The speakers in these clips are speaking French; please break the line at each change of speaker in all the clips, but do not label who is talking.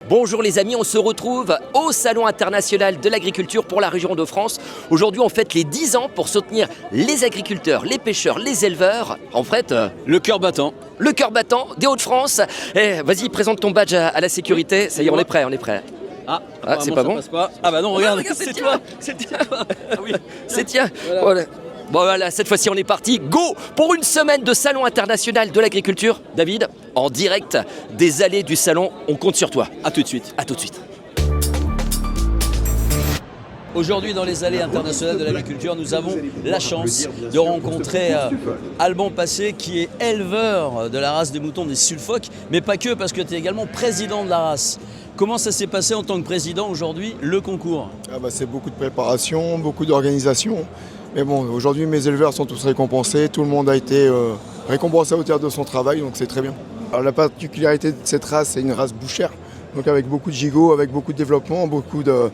Bonjour les amis, on se retrouve au Salon international de l'agriculture pour la région de France. Aujourd'hui on fête les 10 ans pour soutenir les agriculteurs, les pêcheurs, les éleveurs. En fait,
le cœur battant.
Le cœur battant des Hauts-de-France. Vas-y, présente ton badge à la sécurité. Ça y est, on est prêt, on est prêt.
Ah,
c'est pas bon.
Ah bah non, regarde,
regarde,
c'est toi.
Ah oui, c'est tien. Voilà. Bon voilà, cette fois-ci on est parti, go pour une semaine de Salon international de l'agriculture. David, en direct des allées du salon, on compte sur toi.
À tout de suite.
À tout de suite.
Aujourd'hui, dans les allées internationales de l'agriculture, nous avons la chance de rencontrer Alban Passé, qui est éleveur de la race des moutons des Sulfoques, mais pas que, parce que tu es également président de la race. Comment ça s'est passé en tant que président aujourd'hui, le concours?
C'est beaucoup de préparation, beaucoup d'organisation. Mais bon, aujourd'hui, mes éleveurs sont tous récompensés. Tout le monde a été récompensé à hauteur de son travail, donc c'est très bien. Alors, la particularité de cette race, c'est une race bouchère, donc avec beaucoup de gigots, avec beaucoup de développement, beaucoup de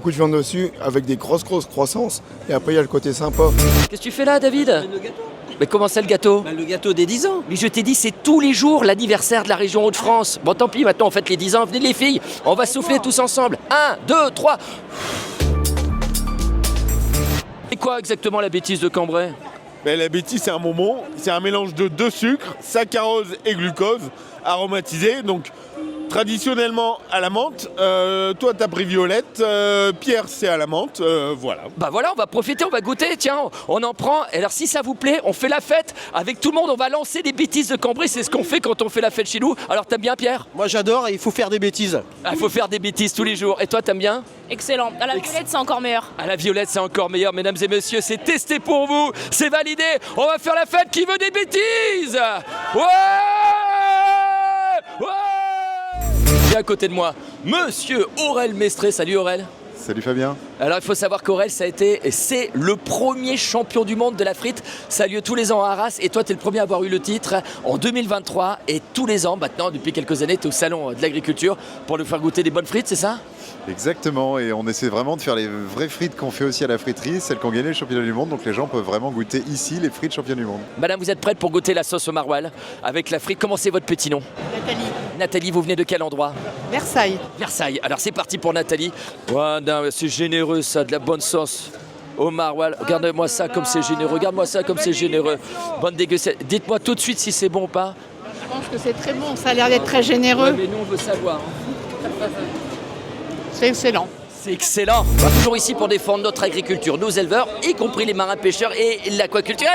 viande dessus, avec des grosses croissances. Et après, il y a le côté sympa.
Qu'est-ce que tu fais là, David?
Le gâteau.
Mais comment c'est le gâteau?
Le gâteau des 10 ans.
Mais je t'ai dit, c'est tous les jours l'anniversaire de la région Hauts-de-France. Bon, tant pis, maintenant on fête les 10 ans. Venez les filles, on va souffler tous ensemble. 1, 2, 3. C'est quoi exactement la bêtise de Cambrai?
La bêtise, c'est un bonbon, c'est un mélange de 2 sucres, saccharose et glucose, aromatisé, donc traditionnellement à la menthe. Toi, t'as pris violette, Pierre, c'est à la menthe, voilà.
Bah voilà, on va profiter, on va goûter, tiens, on en prend. Et alors si ça vous plaît, on fait la fête avec tout le monde, on va lancer des bêtises de Cambrai, c'est ce qu'on fait quand on fait la fête chez nous. Alors t'aimes bien, Pierre?
Moi j'adore, il faut faire des bêtises.
Il faut faire des bêtises tous les jours. Et toi, t'aimes bien?
Excellent. À la violette, c'est encore meilleur.
À la violette, c'est encore meilleur, mesdames et messieurs, c'est testé pour vous, c'est validé. On va faire la fête, qui veut des bêtises? Ouais! Ouais! Viens à côté de moi, monsieur Aurel Mestré. Salut Aurel.
Salut Fabien.
Alors il faut savoir qu'Aurel, c'est le premier champion du monde de la frite. Ça a lieu tous les ans à Arras et toi tu es le premier à avoir eu le titre en 2023 et tous les ans maintenant, depuis quelques années, tu es au salon de l'agriculture pour nous faire goûter des bonnes frites, c'est ça?
Exactement, et on essaie vraiment de faire les vraies frites qu'on fait aussi à la friterie, celles qui ont gagné le championnat du monde, donc les gens peuvent vraiment goûter ici les frites champions du monde.
Madame, vous êtes prête pour goûter la sauce au maroilles avec la frite? Comment c'est votre petit nom?
Nathalie.
Nathalie, vous venez de quel endroit?
Versailles.
Versailles. Alors c'est parti pour Nathalie. Ouais, non, c'est généreux ça, de la bonne sauce au maroilles. Regarde-moi ça comme c'est généreux. Regarde-moi ça comme c'est généreux. Bonne dégustation. Dites-moi tout de suite si c'est bon ou pas.
Je pense que c'est très bon, ça a l'air d'être très généreux.
Ouais, mais nous on veut savoir.
C'est excellent.
C'est excellent. On est toujours ici pour défendre notre agriculture, nos éleveurs, y compris les marins pêcheurs et l'aquaculture.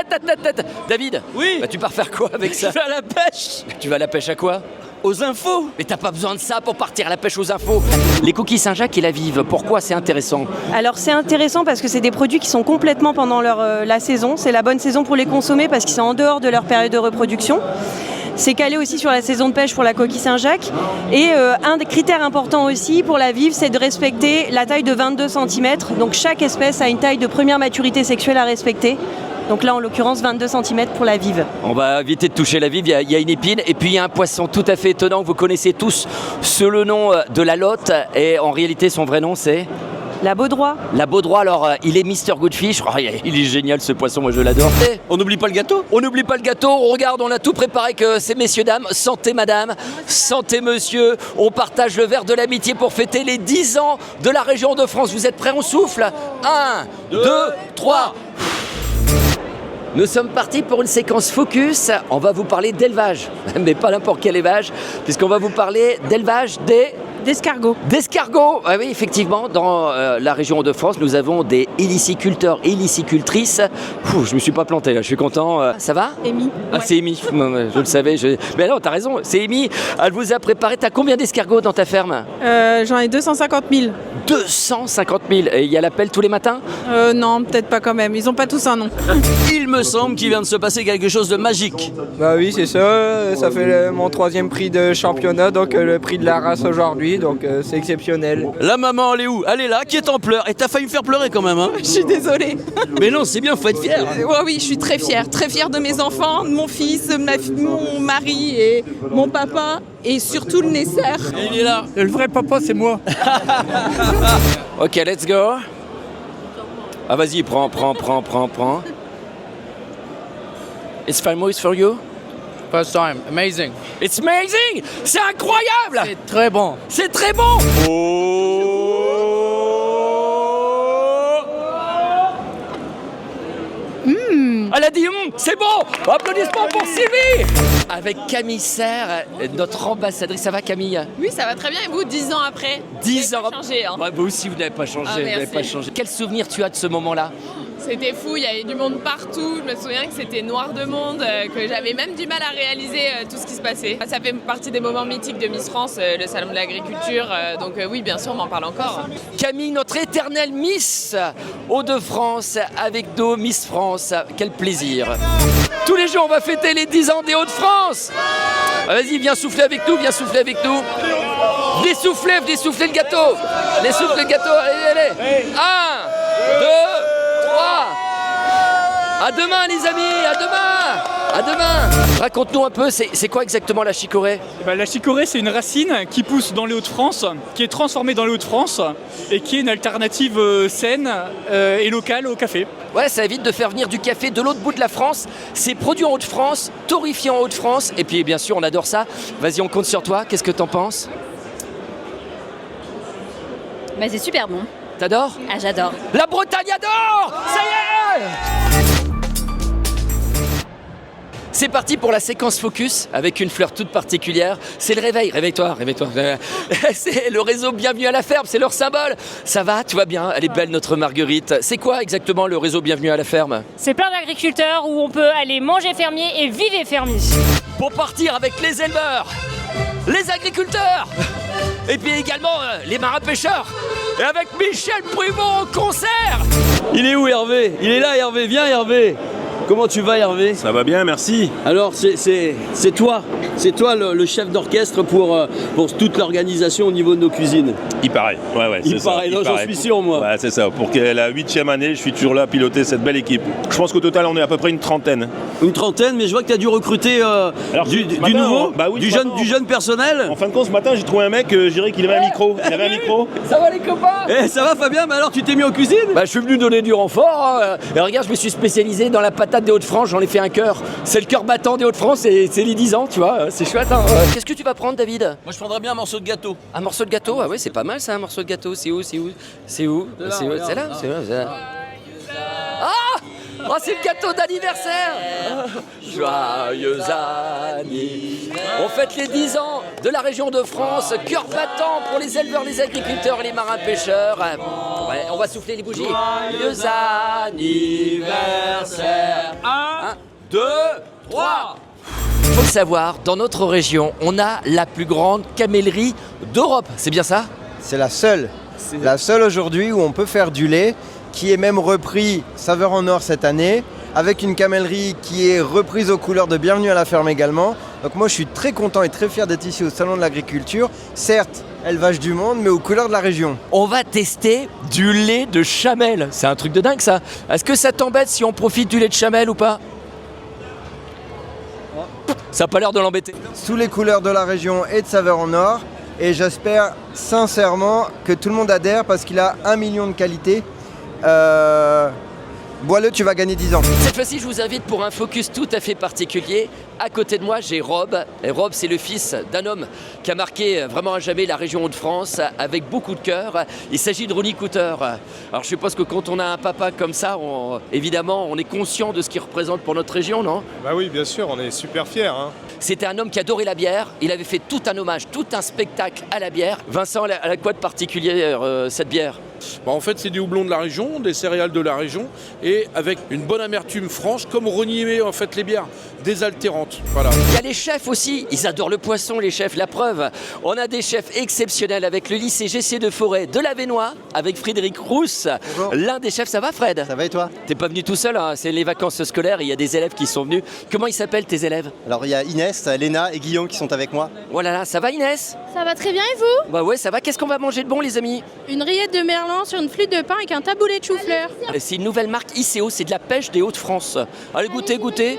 David,
Oui.
tu pars faire quoi avec ça?
Je vais à la pêche.
Tu vas à la pêche à quoi?
Aux infos.
Mais t'as pas besoin de ça pour partir à la pêche aux infos. Les coquilles Saint-Jacques et la Vive, pourquoi c'est intéressant?
Alors c'est intéressant parce que c'est des produits qui sont complètement pendant la saison. C'est la bonne saison pour les consommer parce qu'ils sont en dehors de leur période de reproduction. C'est calé aussi sur la saison de pêche pour la coquille Saint-Jacques. Et un des critères importants aussi pour la Vive, c'est de respecter la taille de 22 cm. Donc chaque espèce a une taille de première maturité sexuelle à respecter. Donc là, en l'occurrence, 22 cm pour la Vive.
On va éviter de toucher la Vive, il y a une épine. Et puis il y a un poisson tout à fait étonnant que vous connaissez tous sous le nom de la lotte. Et en réalité, son vrai nom, c'est...
La Baudroie.
La Baudroie, alors il est Mr Goodfish. Oh, il est génial ce poisson, moi je l'adore.
On n'oublie pas le gâteau.
On n'oublie pas le gâteau, on regarde, on a tout préparé que ces messieurs dames. Santé madame, santé monsieur. On partage le verre de l'amitié pour fêter les 10 ans de la région de France. Vous êtes prêts? On souffle. 1, 2, 3. Nous sommes partis pour une séquence focus. On va vous parler d'élevage, mais pas n'importe quel élevage, puisqu'on va vous parler d'élevage
D'escargots.
D'escargots. Ah oui, effectivement, dans la région de France, nous avons des héliciculteurs et hélicicultrices. Je me suis pas planté là, je suis content. Ça va?
Amy.
Ah, c'est Amy, je le savais. Mais non, t'as raison, c'est Amy. Elle vous a préparé. T'as combien d'escargots dans ta ferme?
J'en ai 250 000.
250 000. Et il y a l'appel tous les matins?
Non, peut-être pas quand même. Ils ont pas tous un nom.
Il me semble qu'il vient de se passer quelque chose de magique.
Bah oui, c'est ça. Ça fait mon 3e prix de championnat, donc le prix de la race aujourd'hui. Donc c'est exceptionnel.
La maman, elle est où? Elle est là, qui est en pleurs. Et t'as failli me faire pleurer quand même, hein?
Je suis désolée.
Mais non, c'est bien, faut être fier.
Oui, je suis très fière de mes enfants, de mon fils, mon mari et mon papa et surtout le nécessaire.
Il est là.
Le vrai papa, c'est moi.
Ok, let's go. Ah vas-y, prends. It's famous for you?
First time, amazing.
It's amazing. C'est incroyable.
C'est très bon.
C'est très bon. Elle a dit c'est bon. Applaudissements pour Sylvie. Avec Camille Serre, notre ambassadrice. Ça va Camille?
Oui, ça va très bien. Et vous, 10 ans après?
10 ans.
Changé, hein.
Ouais, vous aussi, vous n'avez pas changé.
Ah,
vous n'avez
merci.
pas changé. Quel souvenir tu as de ce moment-là?
C'était fou, il y avait du monde partout. Je me souviens que c'était noir de monde, que j'avais même du mal à réaliser tout ce qui se passait. Ça fait partie des moments mythiques de Miss France, le salon de l'agriculture. Donc oui, bien sûr, on m'en parle encore.
Camille, notre éternelle Miss Hauts-de-France, avec nos Miss France. Quel plaisir. Tous les jours, on va fêter les 10 ans des Hauts-de-France. Vas-y, viens souffler avec nous, viens souffler avec nous. Venez souffler le gâteau. Venez souffler le gâteau, allez, allez. 1, 2, 3. À demain les amis, à demain. À demain. Raconte-nous un peu, c'est quoi exactement la chicorée?
La chicorée, c'est une racine qui pousse dans les Hauts-de-France, qui est transformée dans les Hauts-de-France et qui est une alternative saine et locale au café.
Ouais, ça évite de faire venir du café de l'autre bout de la France. C'est produit en Hauts-de-France, torréfié en Hauts-de-France. Et puis bien sûr, on adore ça. Vas-y, on compte sur toi. Qu'est-ce que t'en penses?
Bah, c'est super bon.
T'adores?
Ah, j'adore.
La Bretagne adore! Ça y est! C'est parti pour la séquence focus avec une fleur toute particulière. C'est le réveil. Réveille-toi, réveille-toi. C'est le réseau Bienvenue à la Ferme, c'est leur symbole. Ça va, tout va bien. Elle est belle notre Marguerite. C'est quoi exactement le réseau Bienvenue à la Ferme?
C'est plein d'agriculteurs où on peut aller manger fermier et vivre fermier.
Pour partir avec les éleveurs, les agriculteurs et puis également les marins-pêcheurs. Et avec Michel Pruvot au concert.
Il est où Hervé? Il est là Hervé, viens Hervé. Comment tu vas Hervé?
Ça va bien, merci.
Alors c'est toi le chef d'orchestre pour toute l'organisation au niveau de nos cuisines.
Il paraît, ouais,
Il paraît, j'en suis sûr moi.
Ouais, c'est ça, pour la 8e année, je suis toujours là à piloter cette belle équipe. Je pense qu'au total, on est à peu près une trentaine.
Une trentaine, mais je vois que tu as dû recruter du nouveau, du jeune personnel.
En fin de compte, ce matin, j'ai trouvé un mec, je dirais qu'il avait un micro. Il avait un micro.
Ça va les copains?
Ça va Fabien, mais alors tu t'es mis en cuisine?
Je suis venu donner du renfort. Et regarde, je me suis spécialisé dans la patate des Hauts-de-France, j'en ai fait un cœur. C'est le cœur battant des Hauts-de-France et c'est les 10 ans, tu vois, c'est chouette. Hein. Qu'est-ce que tu vas prendre David?
Moi je prendrais bien un morceau de gâteau.
Un morceau de gâteau? Ah ouais, c'est pas mal ça, un morceau de gâteau. C'est où? C'est où? C'est là? C'est là. Ah! Oh, c'est le gâteau d'anniversaire! Joyeux anniversaire! On fête les 10 ans de la région de France, cœur battant pour les éleveurs, les agriculteurs et les marins-pêcheurs. Ouais, on va souffler les bougies. Joyeux anniversaire! 1, 2, 3! Faut le savoir, dans notre région, on a la plus grande camellerie d'Europe. C'est bien ça?
C'est la seule. La seule aujourd'hui où on peut faire du lait, qui est même repris saveur en or cette année, avec une camellerie qui est reprise aux couleurs de Bienvenue à la Ferme également. Donc moi je suis très content et très fier d'être ici au Salon de l'Agriculture. Certes, élevage du monde, mais aux couleurs de la région.
On va tester du lait de chamelle. C'est un truc de dingue ça. Est-ce que ça t'embête si on profite du lait de chamelle ou pas? Ça n'a pas l'air de l'embêter.
Sous les couleurs de la région et de saveur en or. Et j'espère sincèrement que tout le monde adhère parce qu'il a 1 million de qualités. Bois-le, tu vas gagner 10 ans.
Cette fois-ci, je vous invite pour un focus tout à fait particulier. À côté de moi, j'ai Rob. Et Rob, c'est le fils d'un homme qui a marqué vraiment à jamais la région Hauts-de-France avec beaucoup de cœur. Il s'agit de Ronnie Couteur. Alors, je suppose que quand on a un papa comme ça, évidemment, on est conscient de ce qu'il représente pour notre région, non?
Bah oui, bien sûr, on est super fiers. Hein.
C'était un homme qui adorait la bière. Il avait fait tout un hommage, tout un spectacle à la bière. Vincent, elle a quoi de particulier cette bière?
En fait, c'est du houblon de la région, des céréales de la région, et avec une bonne amertume franche, comme Ronnie aimait en fait les bières, désaltérantes. Voilà.
Il y a les chefs aussi, ils adorent le poisson, les chefs. La preuve, on a des chefs exceptionnels avec le lycée GC de Forêt de l'Avesnois, avec Frédéric Rousse. L'un des chefs, ça va Fred?
Ça va et toi?
T'es pas venu tout seul, hein, c'est les vacances scolaires, il y a des élèves qui sont venus. Comment ils s'appellent tes élèves?
Alors il y a Inès, Léna et Guillaume qui sont avec moi.
Voilà, ça va Inès?
Ça va très bien et vous?
Bah ouais, ça va. Qu'est-ce qu'on va manger de bon les amis?
Une rillette de merlan sur une flûte de pain avec un taboulet de chou-fleur.
C'est une nouvelle marque ICO, c'est de la pêche des Hauts-de-France. Allez goûtez.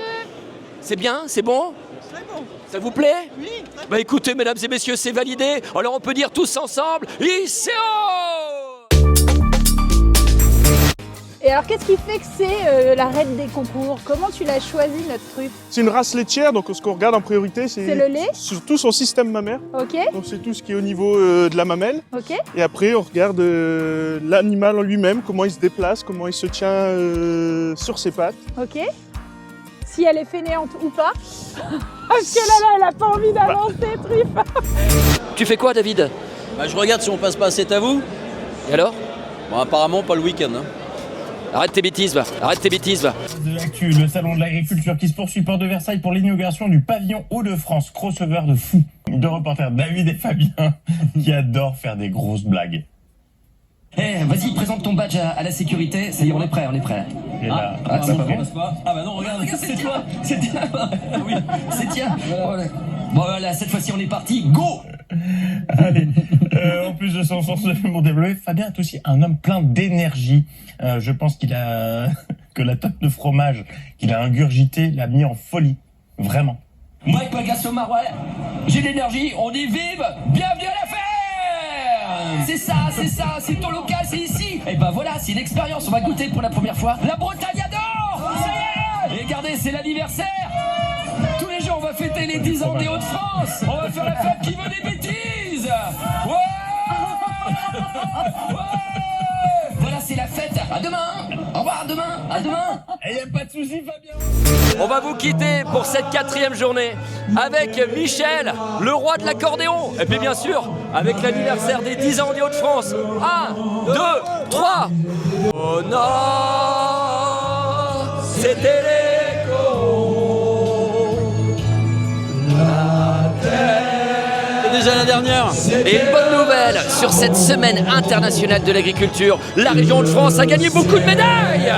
C'est bien? C'est bon?
Très bon.
Ça vous plaît?
Oui, très bon.
Bah écoutez mesdames et messieurs, c'est validé. Alors on peut dire tous ensemble ICO!
Et alors, qu'est-ce qui fait que c'est la reine des concours? Comment tu l'as choisi, notre truffe?
C'est une race laitière, donc ce qu'on regarde en priorité,
C'est le lait?
surtout son système mammaire.
Ok.
Donc c'est tout ce qui est au niveau de la mamelle.
Ok.
Et après, on regarde l'animal en lui-même, comment il se déplace, comment il se tient sur ses pattes.
Ok. Si elle est fainéante ou pas. Parce que là, elle a pas envie d'avancer, truffe.
Tu fais quoi, David?
Bah, je regarde si on passe pas assez à vous.
Et alors?
Bon, apparemment pas le week-end. Hein.
Arrête tes bêtises, va. Arrête tes bêtises, va.
De l'actu, le salon de l'agriculture qui se poursuit Port de Versailles pour l'inauguration du pavillon Hauts-de-France. Crossover de fou. Deux reporters, David et Fabien, qui adorent faire des grosses blagues.
Vas-y, présente ton badge à la sécurité. Ça y est, on est prêt, on est prêt.
Et là,
ça passe pas. Ah bah non, regarde, c'est toi. C'est toi. Oui, c'est tiens. Voilà. Bon, voilà, cette fois-ci, on est parti. Go!
Allez, en plus de son sens de l'humour développé, Fabien est aussi un homme plein d'énergie. Je pense que la tonne de fromage qu'il a ingurgité l'a mis en folie. Vraiment.
Mike Pagasso-Marouet, j'ai l'énergie, on y vive, bienvenue à la ferme! C'est ça, c'est ton local, c'est ici. Et ben voilà, c'est une expérience, on va goûter pour la première fois. La Bretagne adore! Ça y est! Et regardez, c'est l'anniversaire! Tous les jours, on va fêter les 10 ans des Hauts-de-France! On va faire la fête qui veut des bêtises! Ouais! Voilà, c'est la fête. À demain! Au revoir, à demain!
Et y a pas de soucis, Fabien!
On va vous quitter pour cette 4e journée avec Michel, le roi de l'accordéon. Et puis bien sûr, avec l'anniversaire des 10 ans des Hauts-de-France. 1, 2, 3. Oh non, c'était
déjà la dernière.
Et une bonne nouvelle sur cette semaine internationale de l'agriculture. La région de France a gagné beaucoup de médailles.